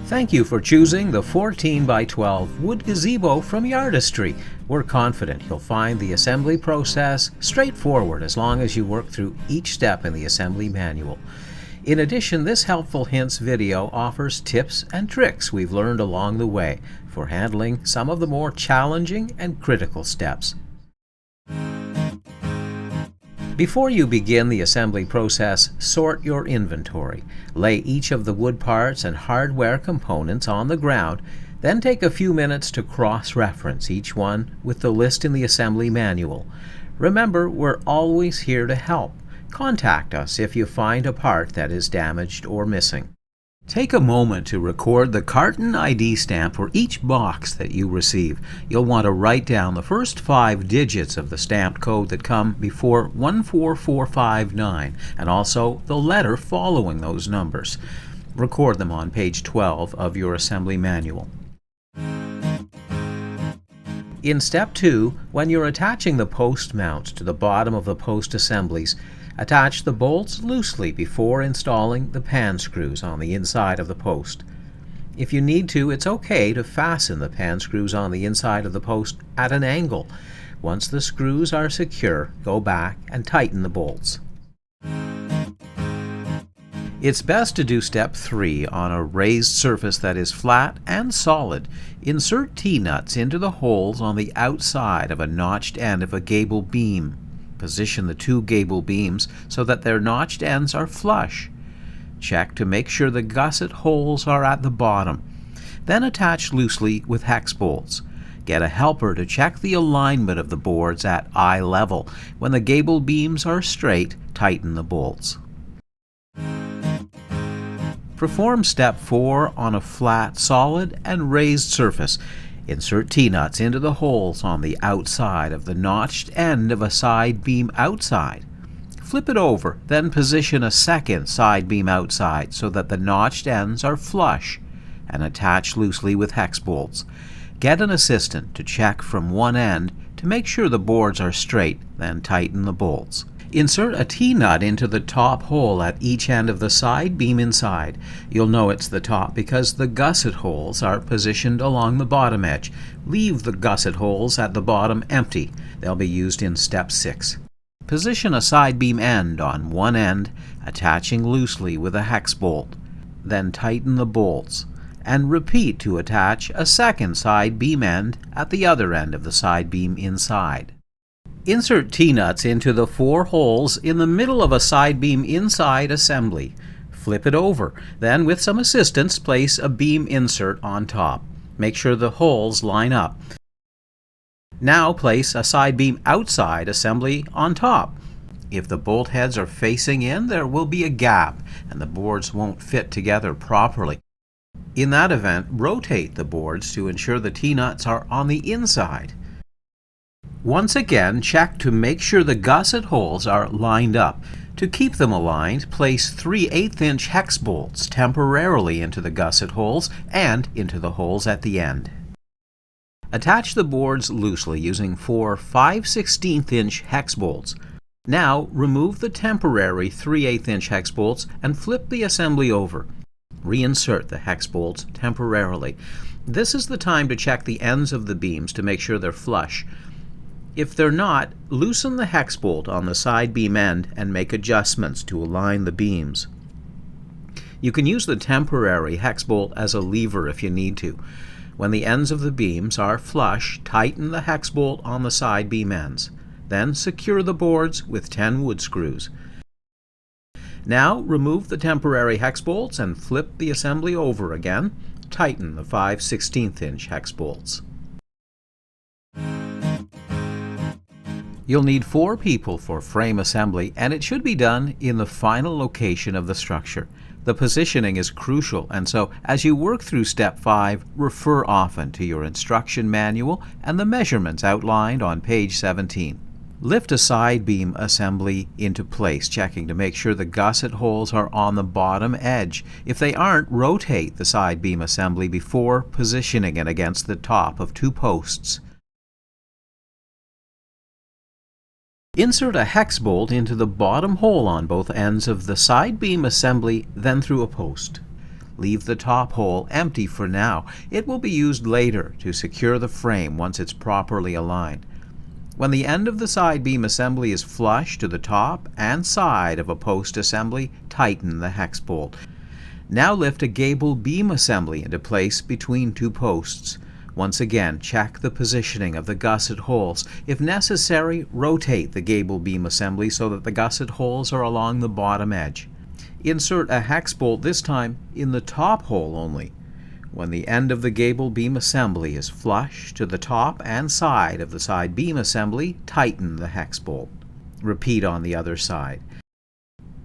Thank you for choosing the 14 by 12 wood gazebo from Yardistry. We're confident you'll find the assembly process straightforward as long as you work through each step in the assembly manual. In addition, this Helpful Hints video offers tips and tricks we've learned along the way for handling some of the more challenging and critical steps. Before you begin the assembly process, sort your inventory. Lay each of the wood parts and hardware components on the ground, then take a few minutes to cross-reference each one with the list in the assembly manual. Remember, we're always here to help. Contact us if you find a part that is damaged or missing. Take a moment to record the carton ID stamp for each box that you receive. You'll want to write down the first 5 digits of the stamped code that come before 14459 and also the letter following those numbers. Record them on page 12 of your assembly manual. In step 2, when you're attaching the post mounts to the bottom of the post assemblies, attach the bolts loosely before installing the pan screws on the inside of the post. If you need to, it's okay to fasten the pan screws on the inside of the post at an angle. Once the screws are secure, go back and tighten the bolts. It's best to do step 3 on a raised surface that is flat and solid. Insert T-nuts into the holes on the outside of a notched end of a gable beam. Position the 2 gable beams so that their notched ends are flush. Check to make sure the gusset holes are at the bottom. Then attach loosely with hex bolts. Get a helper to check the alignment of the boards at eye level. When the gable beams are straight, tighten the bolts. Perform step 4 on a flat, solid, and raised surface. Insert T-nuts into the holes on the outside of the notched end of a side beam outside. Flip it over, then position a second side beam outside so that the notched ends are flush, and attach loosely with hex bolts. Get an assistant to check from one end to make sure the boards are straight, then tighten the bolts. Insert a T-nut into the top hole at each end of the side beam inside. You'll know it's the top because the gusset holes are positioned along the bottom edge. Leave the gusset holes at the bottom empty. They'll be used in step 6. Position a side beam end on one end, attaching loosely with a hex bolt. Then tighten the bolts, and repeat to attach a second side beam end at the other end of the side beam inside. Insert T-nuts into the 4 holes in the middle of a side beam inside assembly. Flip it over. Then, with some assistance, place a beam insert on top. Make sure the holes line up. Now place a side beam outside assembly on top. If the bolt heads are facing in, there will be a gap and the boards won't fit together properly. In that event, rotate the boards to ensure the T-nuts are on the inside. Once again, check to make sure the gusset holes are lined up. To keep them aligned, place 3/8" hex bolts temporarily into the gusset holes and into the holes at the end. Attach the boards loosely using 4 5/16" hex bolts. Now remove the temporary 3/8" hex bolts and flip the assembly over. Reinsert the hex bolts temporarily. This is the time to check the ends of the beams to make sure they're flush. If they're not, loosen the hex bolt on the side beam end and make adjustments to align the beams. You can use the temporary hex bolt as a lever if you need to. When the ends of the beams are flush, tighten the hex bolt on the side beam ends. Then secure the boards with 10 wood screws. Now remove the temporary hex bolts and flip the assembly over again. Tighten the 5/16" hex bolts. You'll need 4 people for frame assembly, and it should be done in the final location of the structure. The positioning is crucial, and so as you work through step 5, refer often to your instruction manual and the measurements outlined on page 17. Lift a side beam assembly into place, checking to make sure the gusset holes are on the bottom edge. If they aren't, rotate the side beam assembly before positioning it against the top of 2 posts. Insert a hex bolt into the bottom hole on both ends of the side beam assembly, then through a post. Leave the top hole empty for now. It will be used later to secure the frame once it's properly aligned. When the end of the side beam assembly is flush to the top and side of a post assembly, tighten the hex bolt. Now lift a gable beam assembly into place between two posts. Once again, check the positioning of the gusset holes. If necessary, rotate the gable beam assembly so that the gusset holes are along the bottom edge. Insert a hex bolt, this time in the top hole only. When the end of the gable beam assembly is flush to the top and side of the side beam assembly, tighten the hex bolt. Repeat on the other side.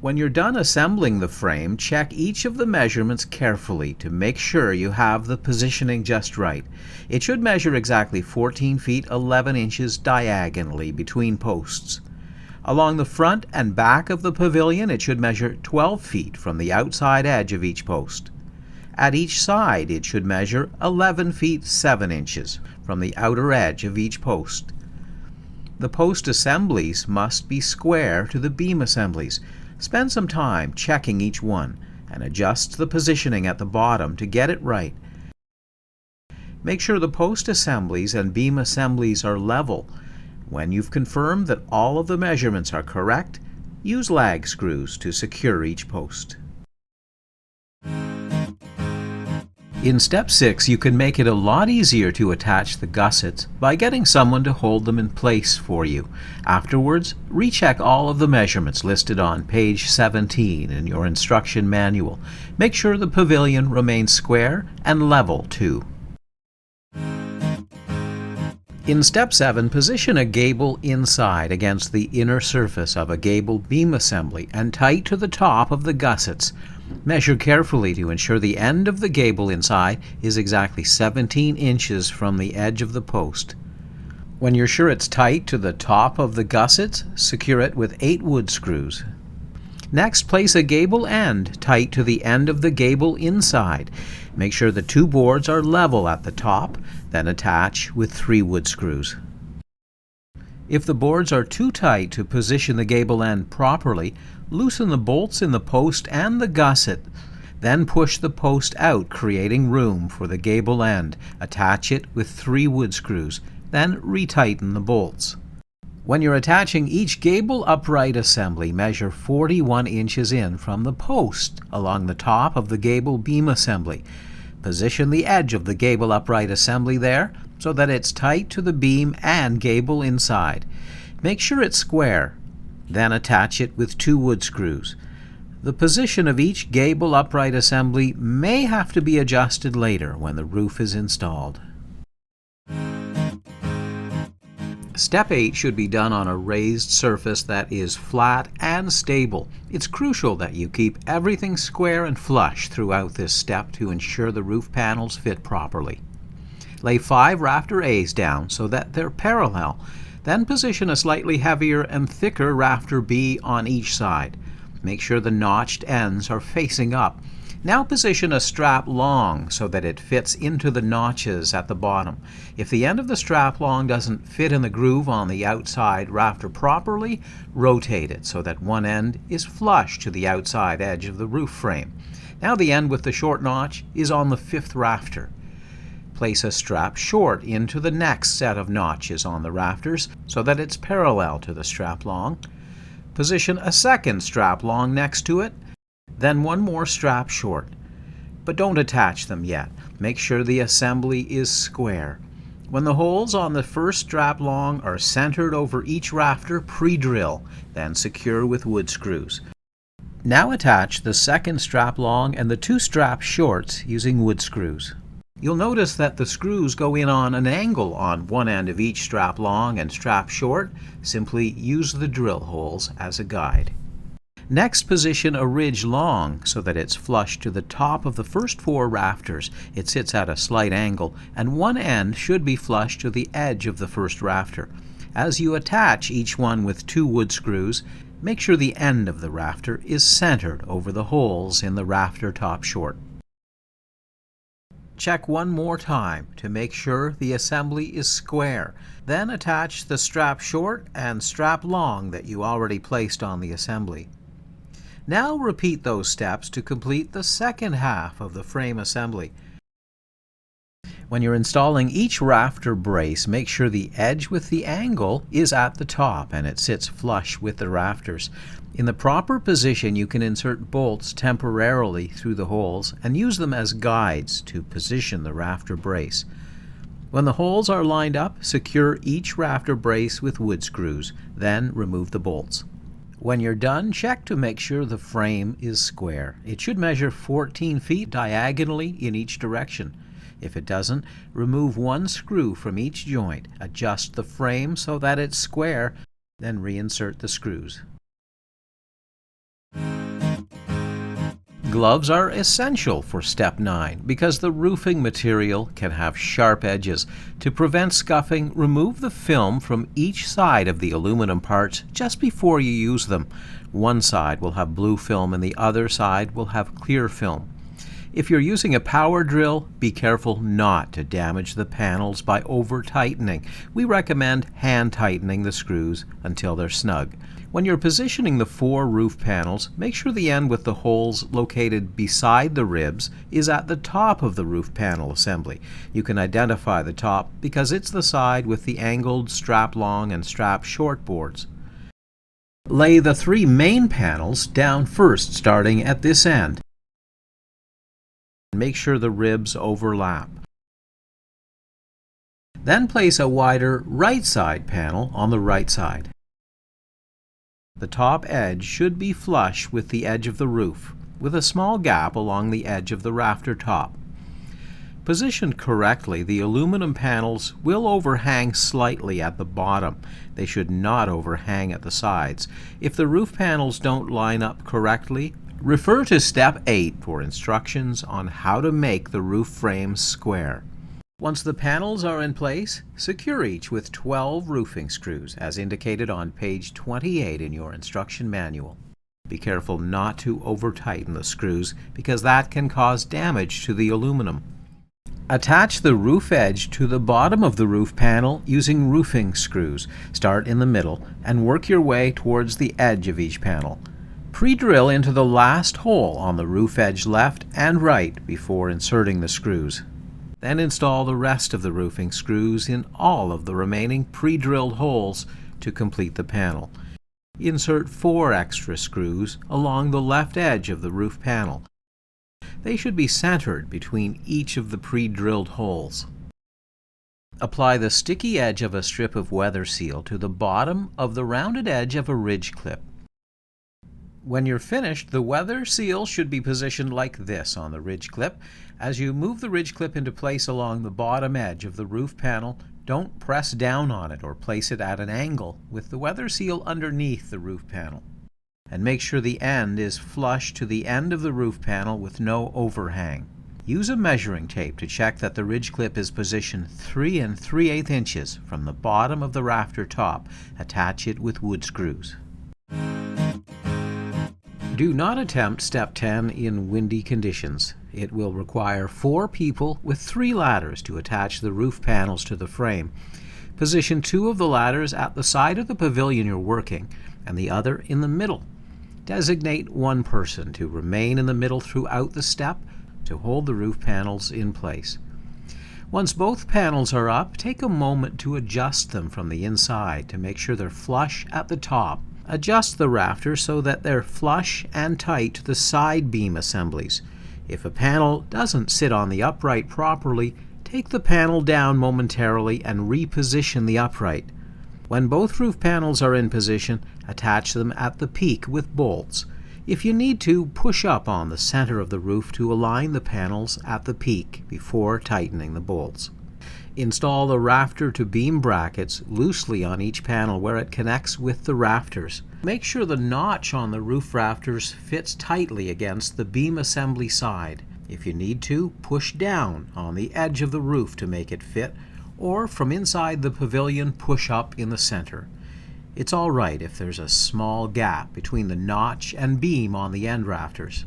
When you're done assembling the frame, check each of the measurements carefully to make sure you have the positioning just right. It should measure exactly 14 feet 11 inches diagonally between posts. Along the front and back of the pavilion, it should measure 12 feet from the outside edge of each post. At each side, it should measure 11 feet 7 inches from the outer edge of each post. The post assemblies must be square to the beam assemblies. Spend some time checking each one and adjust the positioning at the bottom to get it right. Make sure the post assemblies and beam assemblies are level. When you've confirmed that all of the measurements are correct, use lag screws to secure each post. In step 6, you can make it a lot easier to attach the gussets by getting someone to hold them in place for you. Afterwards, recheck all of the measurements listed on page 17 in your instruction manual. Make sure the pavilion remains square and level too. In step 7, position a gable inside against the inner surface of a gable beam assembly and tight to the top of the gussets. Measure carefully to ensure the end of the gable inside is exactly 17 inches from the edge of the post. When you're sure it's tight to the top of the gussets, secure it with 8 wood screws. Next, place a gable end tight to the end of the gable inside. Make sure the two boards are level at the top, then attach with 3 wood screws. If the boards are too tight to position the gable end properly, loosen the bolts in the post and the gusset. Then push the post out, creating room for the gable end. Attach it with 3 wood screws, then retighten the bolts. When you're attaching each gable upright assembly, measure 41 inches in from the post along the top of the gable beam assembly. Position the edge of the gable upright assembly there so that it's tight to the beam and gable inside. Make sure it's square, then attach it with 2 wood screws. The position of each gable upright assembly may have to be adjusted later when the roof is installed. Step 8 should be done on a raised surface that is flat and stable. It's crucial that you keep everything square and flush throughout this step to ensure the roof panels fit properly. Lay 5 rafter A's down so that they're parallel. Then position a slightly heavier and thicker rafter B on each side. Make sure the notched ends are facing up. Now position a strap long so that it fits into the notches at the bottom. If the end of the strap long doesn't fit in the groove on the outside rafter properly, rotate it so that one end is flush to the outside edge of the roof frame. Now the end with the short notch is on the 5th rafter. Place a strap short into the next set of notches on the rafters so that it's parallel to the strap long. Position a second strap long next to it, then one more strap short. But don't attach them yet. Make sure the assembly is square. When the holes on the first strap long are centered over each rafter, pre-drill, then secure with wood screws. Now attach the second strap long and the 2 strap shorts using wood screws. You'll notice that the screws go in on an angle on one end of each strap long and strap short. Simply use the drill holes as a guide. Next, position a ridge long so that it's flush to the top of the first 4 rafters. It sits at a slight angle, and one end should be flush to the edge of the first rafter. As you attach each one with 2 wood screws, make sure the end of the rafter is centered over the holes in the rafter top short. Check one more time to make sure the assembly is square. Then attach the strap short and strap long that you already placed on the assembly. Now repeat those steps to complete the second half of the frame assembly. When you're installing each rafter brace, make sure the edge with the angle is at the top and it sits flush with the rafters. In the proper position, you can insert bolts temporarily through the holes and use them as guides to position the rafter brace. When the holes are lined up, secure each rafter brace with wood screws, then remove the bolts. When you're done, check to make sure the frame is square. It should measure 14 feet diagonally in each direction. If it doesn't, remove one screw from each joint, adjust the frame so that it's square, then reinsert the screws. Gloves are essential for Step 9 because the roofing material can have sharp edges. To prevent scuffing, remove the film from each side of the aluminum parts just before you use them. One side will have blue film and the other side will have clear film. If you're using a power drill, be careful not to damage the panels by over-tightening. We recommend hand-tightening the screws until they're snug. When you're positioning the 4 roof panels, make sure the end with the holes located beside the ribs is at the top of the roof panel assembly. You can identify the top because it's the side with the angled strap-long and strap-short boards. Lay the 3 main panels down first, starting at this end. Make sure the ribs overlap. Then place a wider right side panel on the right side. The top edge should be flush with the edge of the roof, with a small gap along the edge of the rafter top. Positioned correctly, the aluminum panels will overhang slightly at the bottom. They should not overhang at the sides. If the roof panels don't line up correctly, refer to Step 8 for instructions on how to make the roof frames square. Once the panels are in place, secure each with 12 roofing screws, as indicated on page 28 in your instruction manual. Be careful not to over-tighten the screws, because that can cause damage to the aluminum. Attach the roof edge to the bottom of the roof panel using roofing screws. Start in the middle and work your way towards the edge of each panel. Pre-drill into the last hole on the roof edge left and right before inserting the screws. Then install the rest of the roofing screws in all of the remaining pre-drilled holes to complete the panel. Insert 4 extra screws along the left edge of the roof panel. They should be centered between each of the pre-drilled holes. Apply the sticky edge of a strip of weather seal to the bottom of the rounded edge of a ridge clip. When you're finished, the weather seal should be positioned like this on the ridge clip. As you move the ridge clip into place along the bottom edge of the roof panel, don't press down on it or place it at an angle with the weather seal underneath the roof panel. And make sure the end is flush to the end of the roof panel with no overhang. Use a measuring tape to check that the ridge clip is positioned 3 3/8 inches from the bottom of the rafter top. Attach it with wood screws. Do not attempt Step 10 in windy conditions. It will require 4 people with 3 ladders to attach the roof panels to the frame. Position 2 of the ladders at the side of the pavilion you're working and the other in the middle. Designate one person to remain in the middle throughout the step to hold the roof panels in place. Once both panels are up, take a moment to adjust them from the inside to make sure they're flush at the top. Adjust the rafters so that they're flush and tight to the side beam assemblies. If a panel doesn't sit on the upright properly, take the panel down momentarily and reposition the upright. When both roof panels are in position, attach them at the peak with bolts. If you need to, push up on the center of the roof to align the panels at the peak before tightening the bolts. Install the rafter to beam brackets loosely on each panel where it connects with the rafters. Make sure the notch on the roof rafters fits tightly against the beam assembly side. If you need to, push down on the edge of the roof to make it fit, or from inside the pavilion, push up in the center. It's all right if there's a small gap between the notch and beam on the end rafters.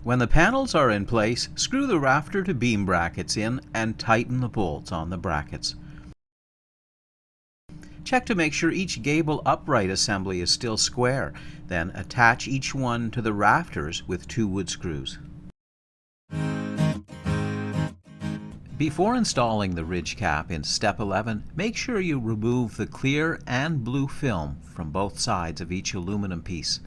When the panels are in place, screw the rafter to beam brackets in and tighten the bolts on the brackets. Check to make sure each gable upright assembly is still square. Then attach each one to the rafters with 2 wood screws. Before installing the ridge cap in step 11, make sure you remove the clear and blue film from both sides of each aluminum piece.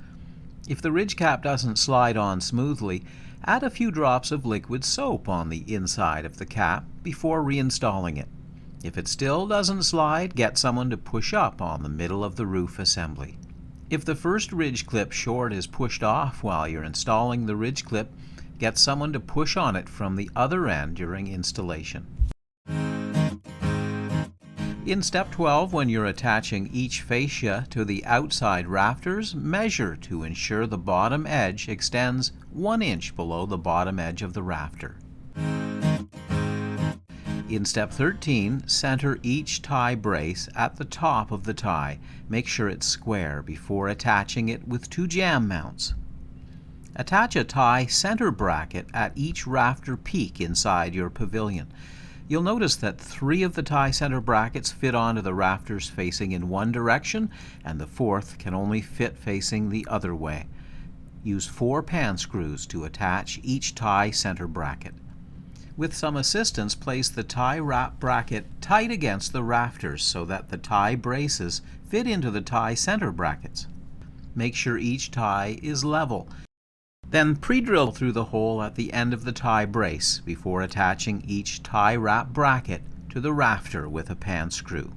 If the ridge cap doesn't slide on smoothly, add a few drops of liquid soap on the inside of the cap before reinstalling it. If it still doesn't slide, get someone to push up on the middle of the roof assembly. If the first ridge clip short is pushed off while you're installing the ridge clip, get someone to push on it from the other end during installation. In step 12, when you're attaching each fascia to the outside rafters, measure to ensure the bottom edge extends 1 inch below the bottom edge of the rafter. In step 13, center each tie brace at the top of the tie. Make sure it's square before attaching it with 2 jam mounts. Attach a tie center bracket at each rafter peak inside your pavilion. You'll notice that 3 of the tie center brackets fit onto the rafters facing in one direction, and the 4th can only fit facing the other way. Use 4 pan screws to attach each tie center bracket. With some assistance, place the tie wrap bracket tight against the rafters so that the tie braces fit into the tie center brackets. Make sure each tie is level. Then pre-drill through the hole at the end of the tie brace before attaching each tie wrap bracket to the rafter with a pan screw.